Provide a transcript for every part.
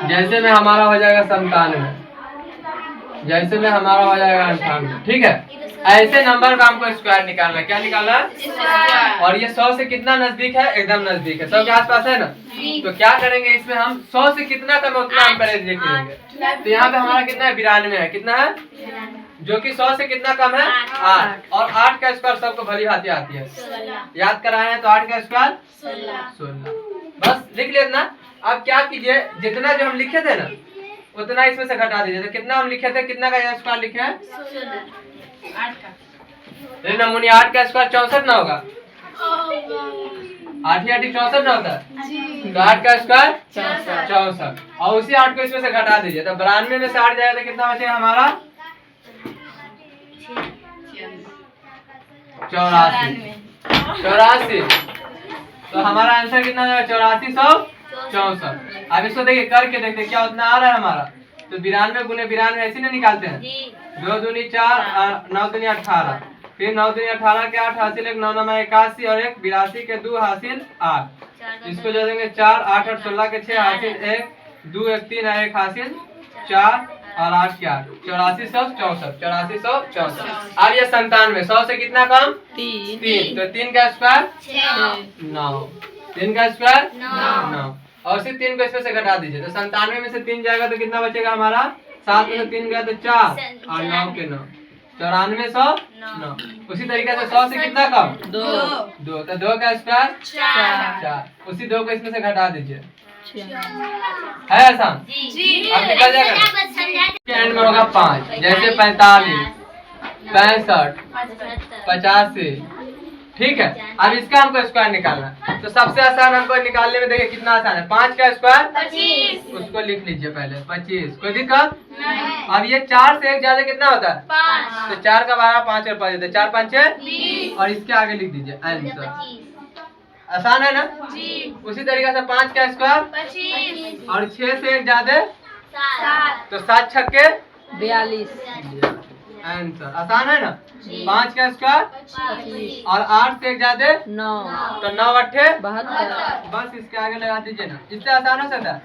जैसे में हमारा हो जाएगा 97, जैसे में हमारा हो जाएगा 98। ठीक है, ऐसे नंबर का हमको स्क्वायर निकालना है। क्या निकालना है? और ये 100 से कितना नजदीक है? एकदम नजदीक है, 100 के आसपास है ना। तो क्या करेंगे इसमें, हम 100 से कितना कम है उतना हम पहले देख लेंगे। तो यहाँ पे हमारा कितना है? 92 है। कितना है? जो कि 100 से कितना कम है? 8। और 8 का स्क्वायर सबको भली भांति आती है, याद कराए हैं। तो 8 का स्क्वायर 16। बस लिख लिया ना। अब क्या कीजिए, जितना जो हम लिखे थे ना उतना इसमें से घटा दीजिए। तो कितना हम लिखे थे, कितना का स्क्वायर लिखे हैं? 8 का। नमूनी 8 का स्क्वायर 64 ना होगा? 8 8 64 ना होता है। तो 8 का स्क्वायर 64। और उसी 8 को इसमें से घटा दीजिए। तो 92 में से 8 जाएगा तो कितना बचेगा हमारा? 84। तो हमारा आंसर कितना है? 8464। अब इसको देखिए करके देखते क्या उतना आ रहा है हमारा। तो 92 गुने 92 ऐसे नहीं निकालते हैं। 2 दूनी 4, 9 दूनी 18, फिर 9 दूनी 18 के 8 हासिल 1, 9 9 81 और 1 82 के 2 हासिल 8। इसको जो देंगे 4 8 8 16 के 6 हासिल 1, 2 1 3 और 1 हासिल 4 और 8 के 8। 8464। अब ये 97, 100 से कितना कम? 3। तो 3 का स्क्वायर 9। 3 का स्क्वायर 9। और सिर्फ 3 को इसमें से घटा दीजिए। तो 97 में से 3 जाएगा तो कितना बचेगा हमारा? 7 में से 3 गया तो 4 और 9 के 9। 94 100 9। उसी तरीके से 100 से कितना कम? 2। तो 2 का स्क्वायर 4। उसी 2 को इसमें से घटा दीजिए। है आसान? अब निकल जाएगा। एंड में होगा 5, जैसे 45 65 85। ठीक है, अब इसका हमको स्क्वायर निकालना है। तो सबसे आसान हमको निकालने में देखिए कितना आसान है। 5 का स्क्वायर 25। उसको लिख लीजिए पहले 25। कोई दिक्कत? अब ये 4 से 1 ज्यादा कितना होता है? 5। तो 4 का 12 5 और 5 4 5 6 और इसके आगे लिख दीजिए आंसर। आसान है ना? उसी तरीके से 5 का स्क्वायर 25 और 6 से 1 ज्यादा 7। तो 7 छक्के 42। आंसर। आसान है ना? 5 का स्क्वायर 25 और 8 से 1 ज्यादा 9। तो 9 8 72। बस इसके आगे लगा दीजिए ना। इससे आसान हो सकता है।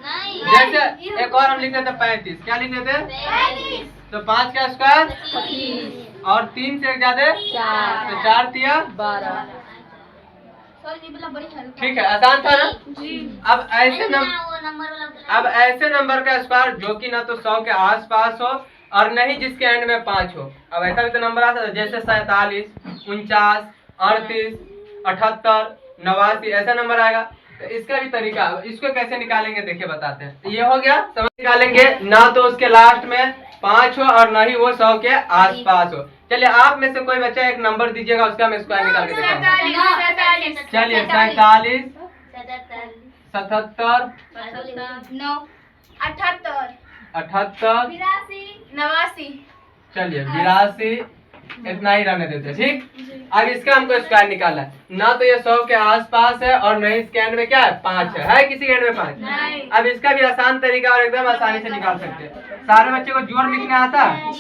जैसे एक और हम लिख देते 35। क्या लिख देते? 35। तो 5 का स्क्वायर 25 और 3 से 1 ज्यादा 4। तो 4 तिया 12। ठीक है, आसान था ना? अब ऐसे नंबर का स्क्वायर जो कि ना तो 100 के आसपास हो और नहीं जिसके एंड में 5 हो। अब ऐसा भी तो नंबर आता है जैसे 47 49 38 78 89 ऐसा नंबर आएगा। तो इसका भी तरीका, इसको कैसे निकालेंगे देखिए बताते हैं। ये हो गया, समझ निकालेंगे ना तो उसके लास्ट में 5 हो और ना ही वो 100 के आसपास हो। चलिए आप में से कोई बच्चा एक नंबर दीजिएगा, उसका हम स्क्वायर निकाल के दिखाएंगे। चलिए 47 77 78 चलिए 82 इतना ही रहने देते। ठीक, अब इसका हमको स्क्वायर निकालना है। ना तो ये 100 के आसपास है और नहीं इसके एंड में क्या है? 5 है किसी के एंड में 5? अब इसका भी आसान तरीका और एकदम आसानी से निकाल सकते हैं। सारे बच्चे को जोड़ लिखना आता है?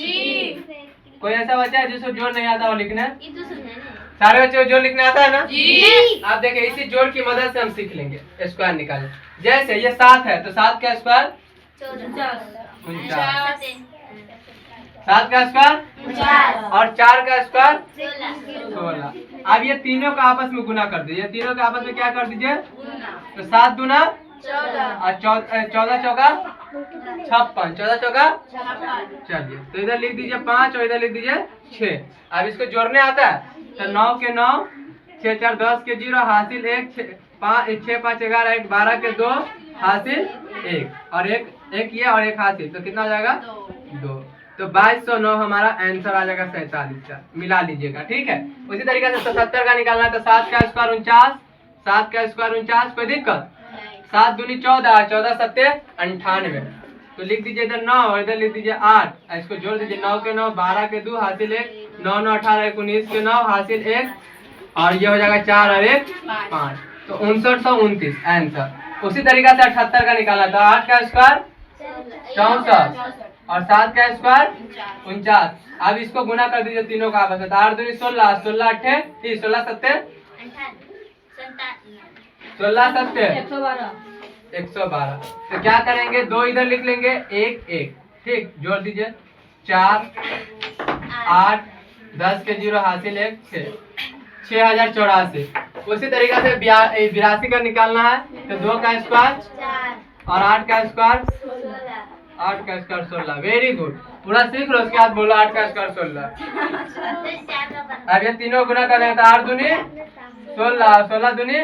कोई ऐसा बच्चा है जिसको जोड़ नहीं आता वो लिखने? सारे बच्चे को जोड़ लिखना आता है ना? आप देखिए इसी जोड़ की मदद से हम सीख लेंगे स्क्वायर निकालें। जैसे ये 7 है तो 7 का स्क्वायर 49। 7 का स्क्वायर और 4 का स्क्वायर 16। अब ये तीनों का आपस में गुना कर दीजिए। तीनों का आपस में क्या कर दीजिए? तो 7 दूना 14 चौका 56 14 चौका। चलिए तो इधर लिख दीजिए 5 और इधर लिख दीजिए 6। अब इसको जोड़ने आता है तो 9 के 9 6 4 10 के 0 हासिल 1 6 5 11 1 12 के 2 हासिल 1 और एक ये और एक हासिल तो कितना हो जाएगा? 2। तो 2209 हमारा आंसर आ जाएगा 47 का। मिला लीजिएगा। ठीक है, उसी तरीके से 77 का निकालना है। तो 7 का स्क्वायर 49 7 का स्क्वायर 49। कोई दिक्कत? 7 दूनी 14 14 7 98। तो लिख दीजिए इधर 9 और इधर लिख दीजिए 8। इसको जोड़ दीजिए 9 के 9 12 के 2 हासिल 1 9 9 18 19 के 9 हासिल 1 और ये हो जाएगा 4 और 1 5। तो 5929 आंसर। उसी तरीके से 78 का निकाला था। 8 का स्क्वायर 64 और 7 का स्क्वायर 49। अब इसको गुना कर दीजिए तीनों का आपस में। 8 दूनी 16 16 8 16 7 16 7 112 112। तो क्या करेंगे, 2 इधर लिख लेंगे, 1 1, ठीक, जोड़ दीजिए, 4 8 10 के 0 हासिल 1 6, 6084। उसी तरीके से 82 का निकालना है, तो 2 का स्क्वायर और 8 का स्क्वायर, 8 का स्क्वायर 16। वेरी गुड, पूरा सीख लो, उसके बाद बोलो 8 का स्क्वायर 16। अब ये तीनों गुना कर दें तो 8 दूनी 16, 16 दूनी,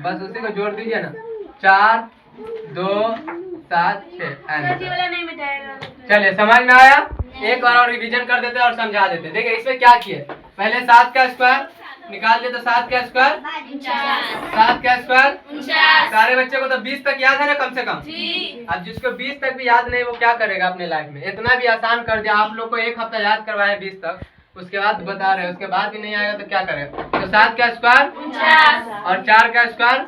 बस उसी को जोड़ दीजिए ना, 4 2 7 6। चलिए समझ में आया। एक बार और रिवीजन कर देते और समझा देते। देखिए इसमें क्या किए, पहले 7 का स्क्वायर निकाल दिए, तो 7 का स्क्वायर 7 का स्क्वायर। सारे बच्चे को तो 20 तक याद है ना कम से कम। अब जिसको 20 तक भी याद नहीं वो क्या करेगा अपने लाइफ में, इतना भी आसान कर दिया आप लोग को, 1 हफ्ता याद करवाया 20 तक, उसके बाद बता रहे हैं, उसके बाद भी नहीं आएगा तो क्या करेगा। तो 7 का स्क्वायर और 4 का स्क्वायर,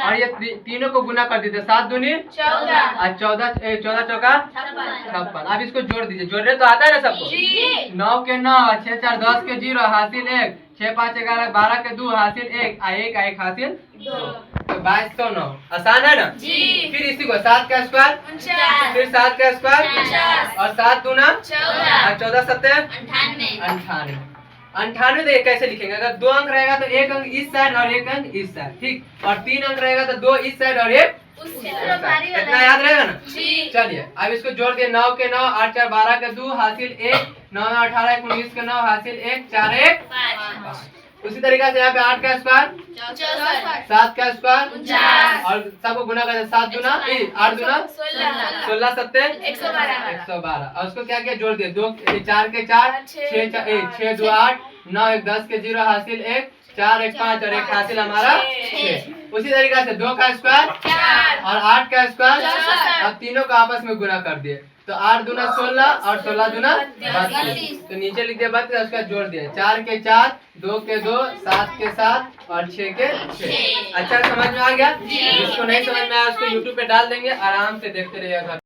और ये तीनों को गुना कर दीजिए, 7 दूनी 14 और 14 चौका 56। अब इसको जोड़ दीजिए, जोड़ने तो आता है ना सबको। 9 के 9, 6 4 10 के 0 हासिल 1, 6 5 11 12 के 2 हासिल 1, 1 हासिल 2, तो 2209। आसान है ना। फिर इसी को 7 का स्क्वायर, फिर 7 का स्क्वायर और 7 दूना 14 और 14 सत्ते 98। 98 देखिए कैसे लिखेंगे, अगर 2 अंक रहेगा तो 1 अंक इस साइड और 1 अंक इस साइड, ठीक, और 3 अंक रहेगा तो 2 इस साइड और 1 उस साइड। इतना याद रहेगा ना। चलिए अब इसको जोड़ दिए, 9 के 9, 8 4 12 के 2 हासिल 1, 9 9 18 19 के 9 हासिल 1, 4 1 5। उसी तरीके से यहाँ पे 8 का स्क्वायर, 7 का स्क्वायर और सबको गुना कर 7 दूना 8 दूना 16 सत्ते 112। और उसको क्या किया, जोड़ दिए, 2 4 के 4 6 2 8 9 1 10 के 0 हासिल 1, 4 1 5 और 1 हासिल हमारा 6। उसी तरीके से 2 का स्क्वायर और 8 का स्क्वायर, अब तीनों को आपस में गुना कर दिए, तो 8 दूना 16 और 16 दूना 32। तो नीचे लिख दिया 32, उसका जोड़ दिया, 4 के 4 2 के 2 7 के 7 और 6 के 6। अच्छा समझ में आ गया। जिसको नहीं समझ में आया उसको YouTube पे डाल देंगे, आराम से देखते रहिएगा।